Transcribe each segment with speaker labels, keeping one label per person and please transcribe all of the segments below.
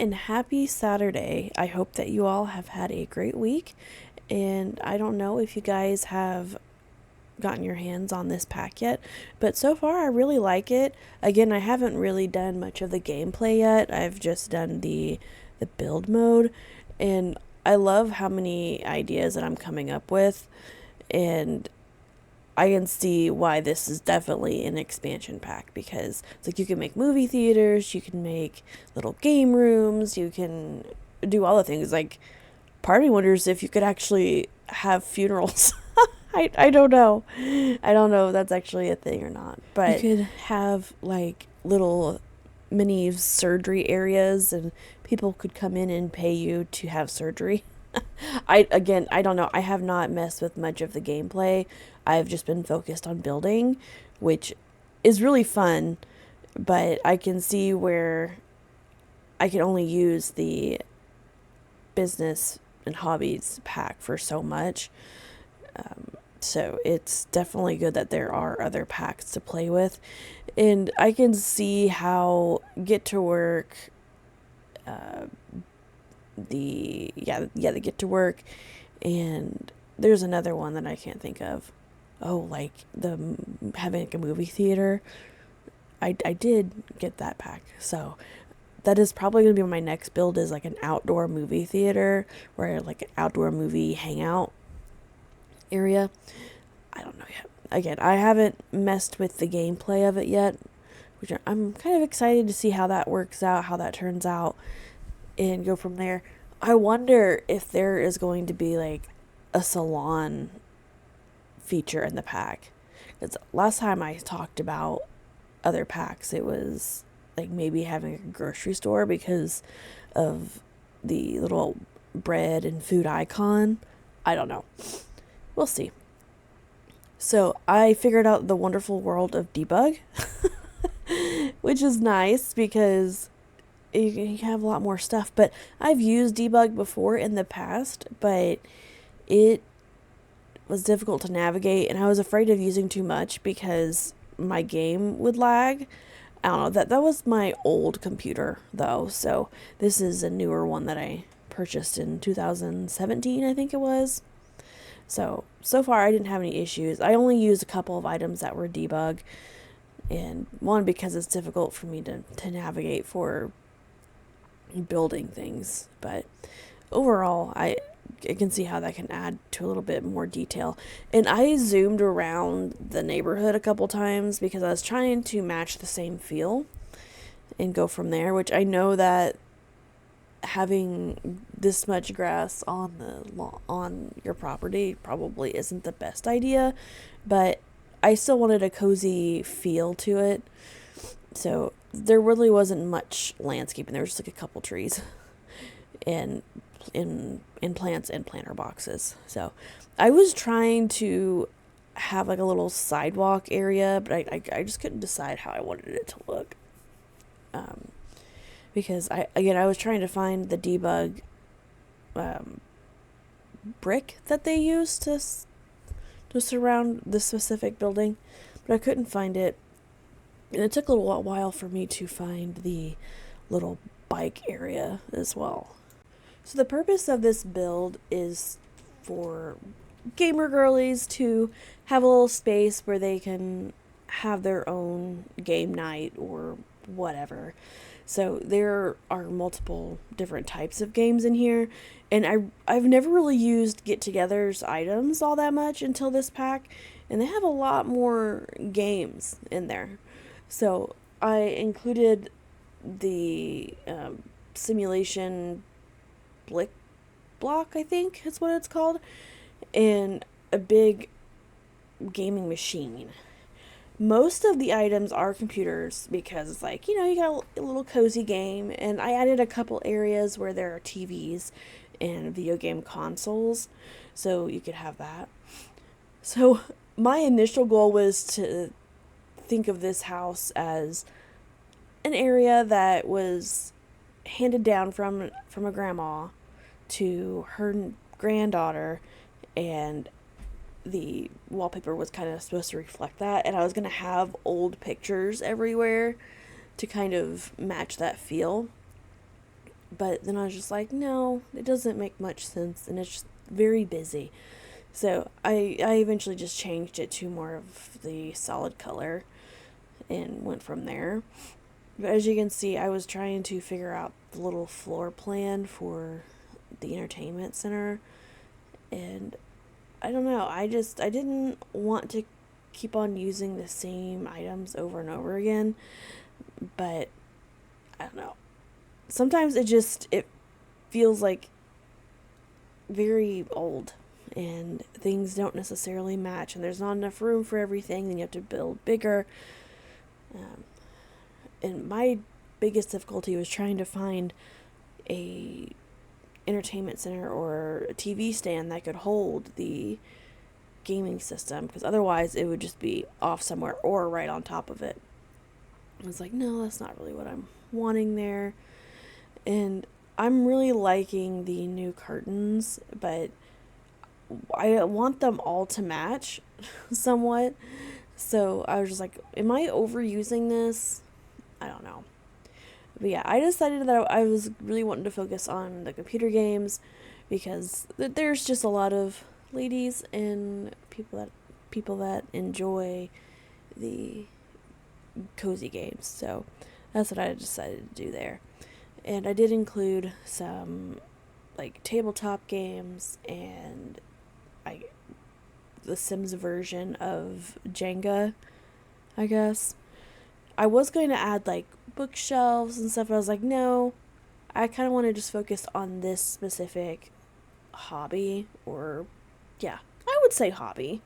Speaker 1: and happy Saturday. I hope that you all have had a great week. And I don't know if you guys have gotten your hands on this pack yet, but so far I really like it. Again, I haven't really done much of the gameplay yet. I've just done the build mode, and I love how many ideas that I'm coming up with, and I can see why this is definitely an expansion pack, because it's like you can make movie theaters, you can make little game rooms, you can do all the things. Like, part of me wonders if you could actually have funerals. I don't know. I don't know if that's actually a thing or not. But you could have like little mini surgery areas, and people could come in and pay you to have surgery. I don't know. I have not messed with much of the gameplay. I've just been focused on building, which is really fun, but I can see where I can only use the business and hobbies pack for so much. So it's definitely good that there are other packs to play with. And I can see how Get to Work, the Get to Work, and there's another one that I can't think of. Oh, like having like a movie theater. I did get that pack. So that is probably going to be my next build, is like an outdoor movie theater, where like an outdoor movie hangout area. I don't know yet. Again, I haven't messed with the gameplay of it yet, which I'm kind of excited to see how that works out, how that turns out, and go from there. I wonder if there is going to be like a salon feature in the pack. Because last time I talked about other packs, it was like maybe having a grocery store because of the little bread and food icon. I don't know. We'll see. So I figured out the wonderful world of debug, which is nice because you have a lot more stuff. But I've used debug before in the past, but it was difficult to navigate, and I was afraid of using too much because my game would lag. I don't know, that was my old computer though, so this is a newer one that I purchased in 2017, I think it was. So far I didn't have any issues. I only used a couple of items that were debug, and one because it's difficult for me to navigate for building things. But overall, I can see how that can add to a little bit more detail. And I zoomed around the neighborhood a couple times because I was trying to match the same feel and go from there, which I know that having this much grass on your property probably isn't the best idea, but I still wanted a cozy feel to it. So there really wasn't much landscaping. There was just like a couple trees and in plants and planter boxes. So I was trying to have like a little sidewalk area, but I just couldn't decide how I wanted it to look. Because I was trying to find the debug brick that they use to surround the specific building, but I couldn't find it, and it took a little while for me to find the little bike area as well. So the purpose of this build is for gamer girlies to have a little space where they can have their own game night or whatever. So there are multiple different types of games in here, and I've never really used Get-Together's items all that much until this pack, and they have a lot more games in there. So I included the simulation blick block, I think is what it's called, and a big gaming machine. Most of the items are computers because it's like, you got a little cozy game, and I added a couple areas where there are TVs and video game consoles, so you could have that. So my initial goal was to think of this house as an area that was handed down from a grandma to her granddaughter, and the wallpaper was kind of supposed to reflect that, and I was going to have old pictures everywhere to kind of match that feel. But then I was just like, no, it doesn't make much sense, and it's just very busy. So I eventually just changed it to more of the solid color and went from there. But as you can see, I was trying to figure out the little floor plan for the entertainment center, and I don't know, I didn't want to keep on using the same items over and over again, but I don't know. Sometimes it feels like very old and things don't necessarily match and there's not enough room for everything, then you have to build bigger. Um, and my biggest difficulty was trying to find a entertainment center or a TV stand that could hold the gaming system, because otherwise it would just be off somewhere or right on top of it. I was like, no, that's not really what I'm wanting there. And I'm really liking the new curtains, but I want them all to match somewhat. So I was just like, am I overusing this? I don't know. But yeah, I decided that I was really wanting to focus on the computer games because there's just a lot of ladies and people that enjoy the cozy games. So that's what I decided to do there. And I did include some like tabletop games and I the Sims version of Jenga, I guess. I was going to add like bookshelves and stuff, but I was like, no, I kind of want to just focus on this specific hobby, or yeah, I would say hobby,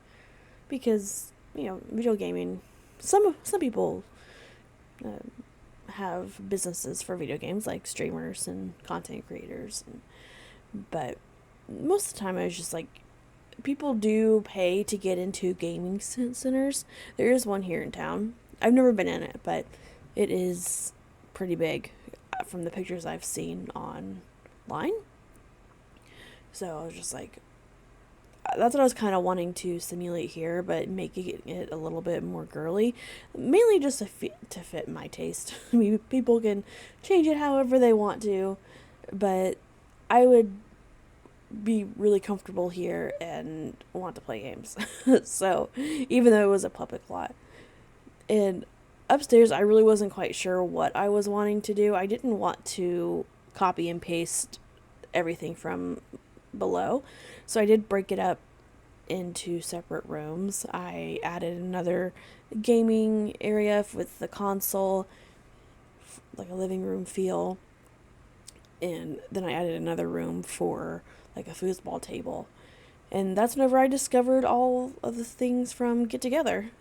Speaker 1: because video gaming. Some people uh, have businesses for video games, like streamers and content creators, but most of the time I was just like, people do pay to get into gaming centers. There is one here in town. I've never been in it, but it is pretty big from the pictures I've seen online. So I was just like, that's what I was kind of wanting to simulate here, but making it a little bit more girly, mainly just to fit my taste. I mean, people can change it however they want to, but I would be really comfortable here and want to play games. So, even though it was a public lot. And upstairs, I really wasn't quite sure what I was wanting to do. I didn't want to copy and paste everything from below. So I did break it up into separate rooms. I added another gaming area with the console, like a living room feel. And then I added another room for like a foosball table. And that's whenever I discovered all of the things from Get Together.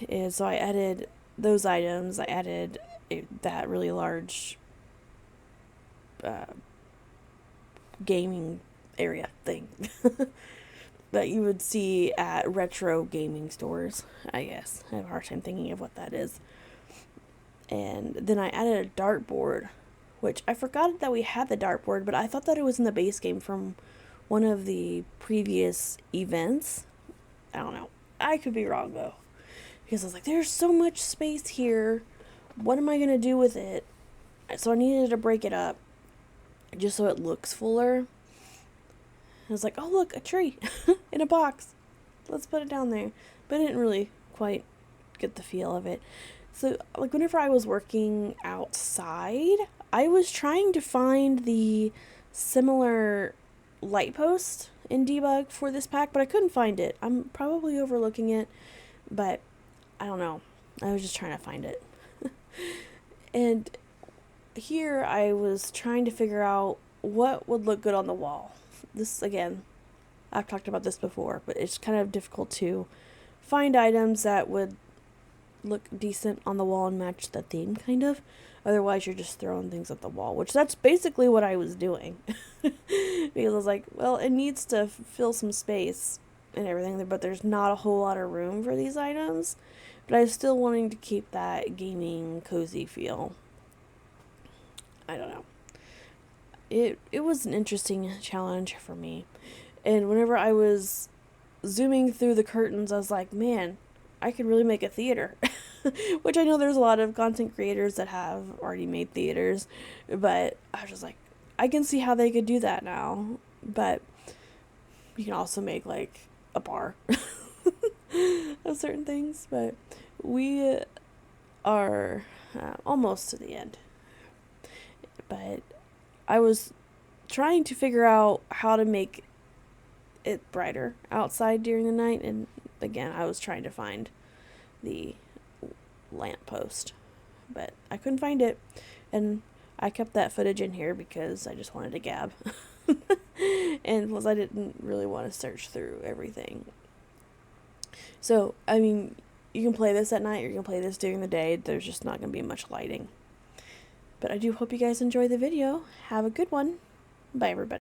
Speaker 1: And so I added those items. I added that really large uh, gaming area thing that you would see at retro gaming stores, I guess. I have a hard time thinking of what that is. And then I added a dartboard, which I forgot that we had the dartboard, but I thought that it was in the base game from one of the previous events. I don't know. I could be wrong, though. Because I was like, there's so much space here. What am I going to do with it? So I needed to break it up just so it looks fuller. I was like, oh, look, a tree in a box. Let's put it down there. But I didn't really quite get the feel of it. So, like, whenever I was working outside, I was trying to find the similar light post in debug for this pack, but I couldn't find it. I'm probably overlooking it, but I don't know. I was just trying to find it. And here I was trying to figure out what would look good on the wall. This, again, I've talked about this before, but it's kind of difficult to find items that would look decent on the wall and match the theme, kind of. Otherwise, you're just throwing things at the wall, which that's basically what I was doing. Because I was like, well, it needs to fill some space and everything, but there's not a whole lot of room for these items. But I was still wanting to keep that gaming cozy feel. I don't know. It was an interesting challenge for me. And whenever I was zooming through the curtains, I was like, man, I could really make a theater. which I know there's a lot of content creators that have already made theaters, but I was just like, I can see how they could do that now, but you can also make like a bar of certain things. But we are almost to the end, but I was trying to figure out how to make it brighter outside during the night, and again, I was trying to find the lamppost, but I couldn't find it, and I kept that footage in here because I just wanted to gab. And plus I didn't really want to search through everything. So, I mean, you can play this at night or you can play this during the day. There's just not going to be much lighting. But I do hope you guys enjoy the video. Have a good one. Bye, everybody.